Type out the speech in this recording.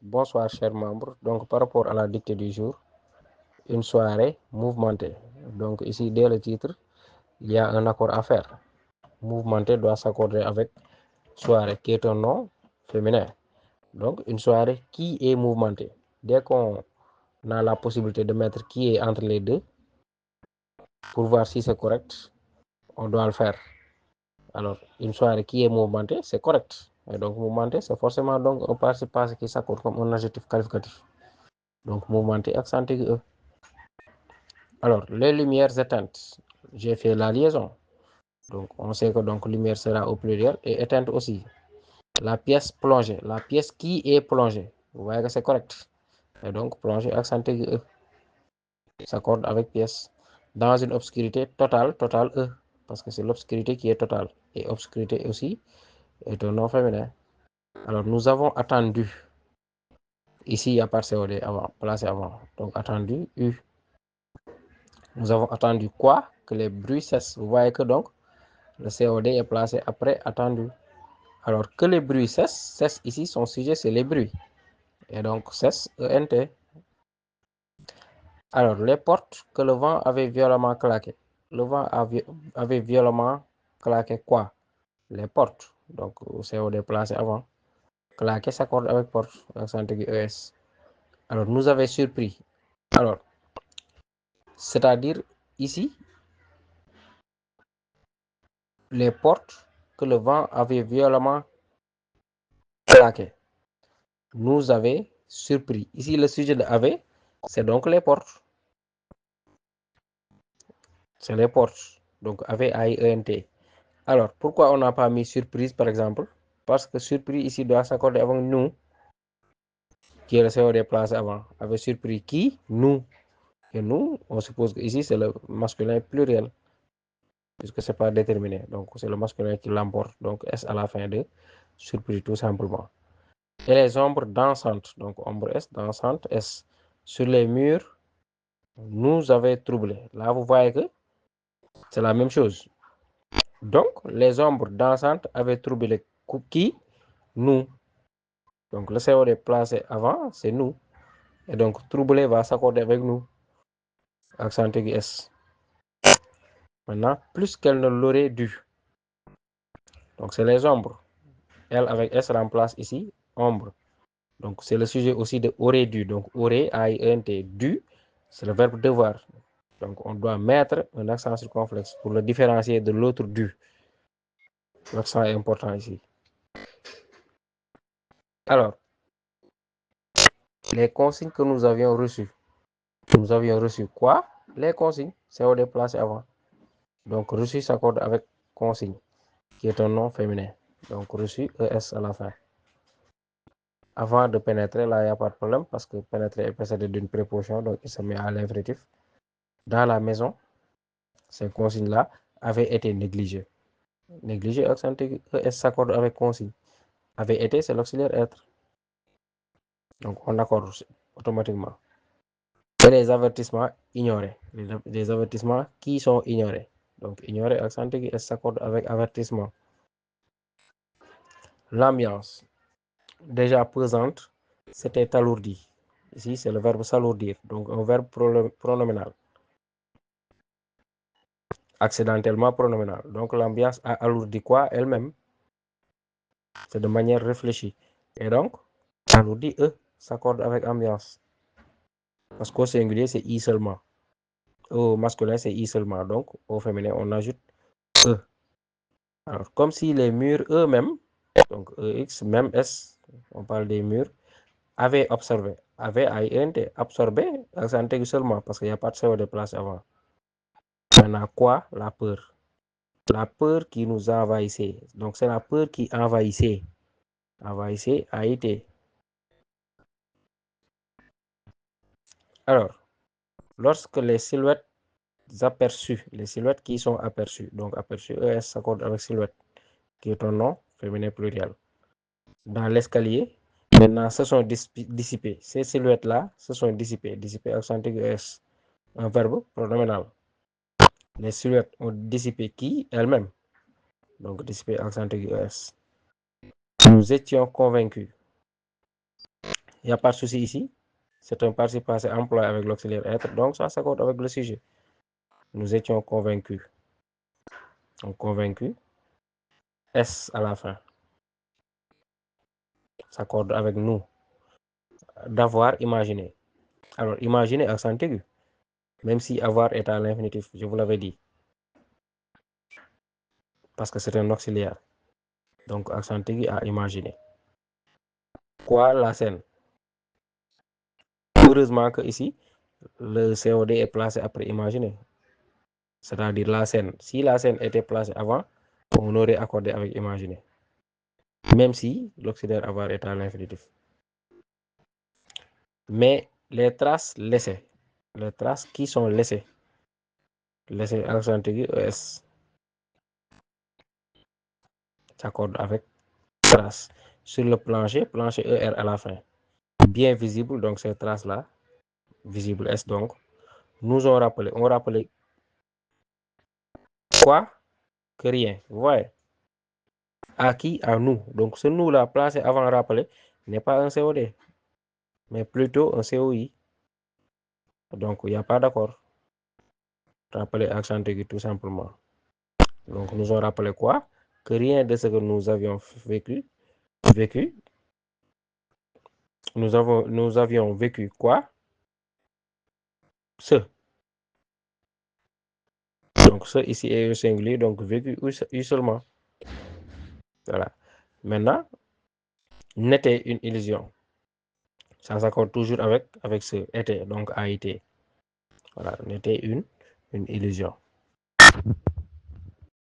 Bonsoir chers membres. Donc par rapport à la dictée du jour, une soirée mouvementée. Donc ici dès le titre, il y a un accord à faire. Mouvementé doit s'accorder avec soirée qui est un nom féminin. Donc une soirée qui est mouvementée. Dès qu'on a la possibilité de mettre qui est entre les deux, pour voir si c'est correct, on doit le faire. Alors une soirée qui est mouvementée, c'est correct. Et donc mouvementé, c'est forcément donc un participe passé qui s'accorde comme un adjectif qualificatif. Donc mouvementé, accent aigu E. Alors, les lumières éteintes, j'ai fait la liaison. Donc, on sait que donc lumière sera au pluriel et éteinte aussi. La pièce plongée, la pièce qui est plongée. Vous voyez que c'est correct. Et donc, plongée, accent aigu E, s'accorde avec pièce. Dans une obscurité totale, totale E, parce que c'est l'obscurité qui est totale. Et obscurité aussi est un nom féminin. Alors, nous avons attendu. Ici, il y a pas COD avant, placé avant. Donc, attendu, U. Nous avons attendu quoi? Que les bruits cessent. Vous voyez que donc, le COD est placé après attendu. Alors que les bruits cessent ici, son sujet c'est les bruits. Et donc cesse, ENT. Alors les portes que le vent avait violemment claqué. Le vent avait violemment claqué quoi? Les portes. Donc COD placé avant. Claqué s'accorde avec porte. Accent aigu ES. Alors nous avait surpris. Alors, c'est-à-dire ici, les portes que le vent avait violemment claqué. Nous avait surpris. Ici, le sujet de avait, c'est donc les portes. C'est les portes. Donc, avait, A-I-E-N-T. Alors, pourquoi on n'a pas mis surprise, par exemple? Parce que surprise, ici, doit s'accorder avec nous, qui est le CO déplacé avant. Avait surpris qui? Nous. Et nous, on suppose que ici, c'est le masculin pluriel, puisque ce n'est pas déterminé. Donc, c'est le masculin qui l'emporte. Donc, S à la fin de surprise, tout simplement. Et les ombres dansantes. Donc, ombre S, dansante S. Sur les murs, nous avait troublé. Là, vous voyez que c'est la même chose. Donc, les ombres dansantes avaient troublé qui? Nous. Donc, le COD placé avant, c'est nous. Et donc, troublé va s'accorder avec nous. Accent aigu S. Maintenant, plus qu'elle ne l'aurait dû. Donc, c'est les ombres. Elle avec S remplace ici ombre. Donc, c'est le sujet aussi de aurait dû. Donc, aurait, A-I-N-T, dû, c'est le verbe devoir. Donc, on doit mettre un accent circonflexe pour le différencier de l'autre dû. L'accent est important ici. Alors, les consignes que nous avions reçues. Nous avions reçu quoi? Les consignes. COD placé avant. Donc, reçu s'accorde avec consigne, qui est un nom féminin. Donc, reçu, ES à la fin. Avant de pénétrer, là, il n'y a pas de problème parce que pénétrer est précédé d'une préposition, donc il se met à l'infinitif. Dans la maison, ces consignes-là avaient été négligées. Négligé, accent aigu, ES s'accorde avec consigne. Avait été, c'est l'auxiliaire être. Donc, on accorde automatiquement. Et les avertissements ignorés. Les avertissements qui sont ignorés. Donc, ignorer, accent aigu, S s'accorde avec avertissement. L'ambiance, déjà pesante, c'était alourdi. Ici, c'est le verbe s'alourdir. Donc, un verbe pronominal. Accidentellement pronominal. Donc, l'ambiance a alourdi quoi? Elle-même. C'est de manière réfléchie. Et donc, alourdi, E s'accorde avec ambiance. Parce qu'au singulier, c'est I seulement. Au masculin, c'est I seulement. Donc, au féminin, on ajoute E. Alors, comme si les murs eux-mêmes, donc EX, même S, on parle des murs, avaient observé. Avait, A-I-N-T, absorbé, accent aigu seulement, parce qu'il n'y a pas de CO de place avant. Maintenant, quoi? La peur. La peur qui nous envahissait. Donc, c'est la peur qui envahissait. Envahissait, A-I-T. Alors, lorsque les silhouettes aperçues, les silhouettes qui sont aperçues, donc aperçues, ES s'accorde avec silhouette, qui est un nom féminin pluriel. Dans l'escalier, maintenant, se sont dissipées. Ces silhouettes-là se sont dissipées. Dissipées, accent aigu S. Un verbe pronominal. Les silhouettes ont dissipé qui? Elles-mêmes. Donc, dissipé, accent aigu S. Nous étions convaincus. Il n'y a pas de souci ici. C'est un participe passé employé avec l'auxiliaire être, donc ça s'accorde avec le sujet. Nous étions convaincus. Donc convaincu, S à la fin, s'accorde avec nous. D'avoir imaginé. Alors, imaginer accent aigu, même si avoir est à l'infinitif, je vous l'avais dit. Parce que c'est un auxiliaire. Donc, accent aigu à imaginer. Quoi, la scène? Heureusement que ici, le COD est placé après imaginer. C'est-à-dire la scène. Si la scène était placée avant, on aurait accordé avec imaginer. Même si l'auxiliaire avoir est à l'infinitif. Mais les traces laissées, les traces qui sont laissées, accent aigu ES, s'accorde avec traces. Sur le plancher, plancher ER à la fin. Bien visible, donc ces traces-là, visible S donc, nous ont rappelé, on rappelé quoi? Que rien. Vous voyez? À qui? À nous. Donc ce nous-là placé avant rappelé n'est pas un COD, mais plutôt un COI. Donc il n'y a pas d'accord. Rappeler accent aigu tout simplement. Donc nous ont rappelé quoi? Que rien de ce que nous avions vécu, nous avions vécu quoi? Ce. Donc ce ici est au singulier, donc vécu eu seulement. Voilà. Maintenant, n'était une illusion. Ça s'accorde toujours avec ce était, donc a été. Voilà, n'était une illusion.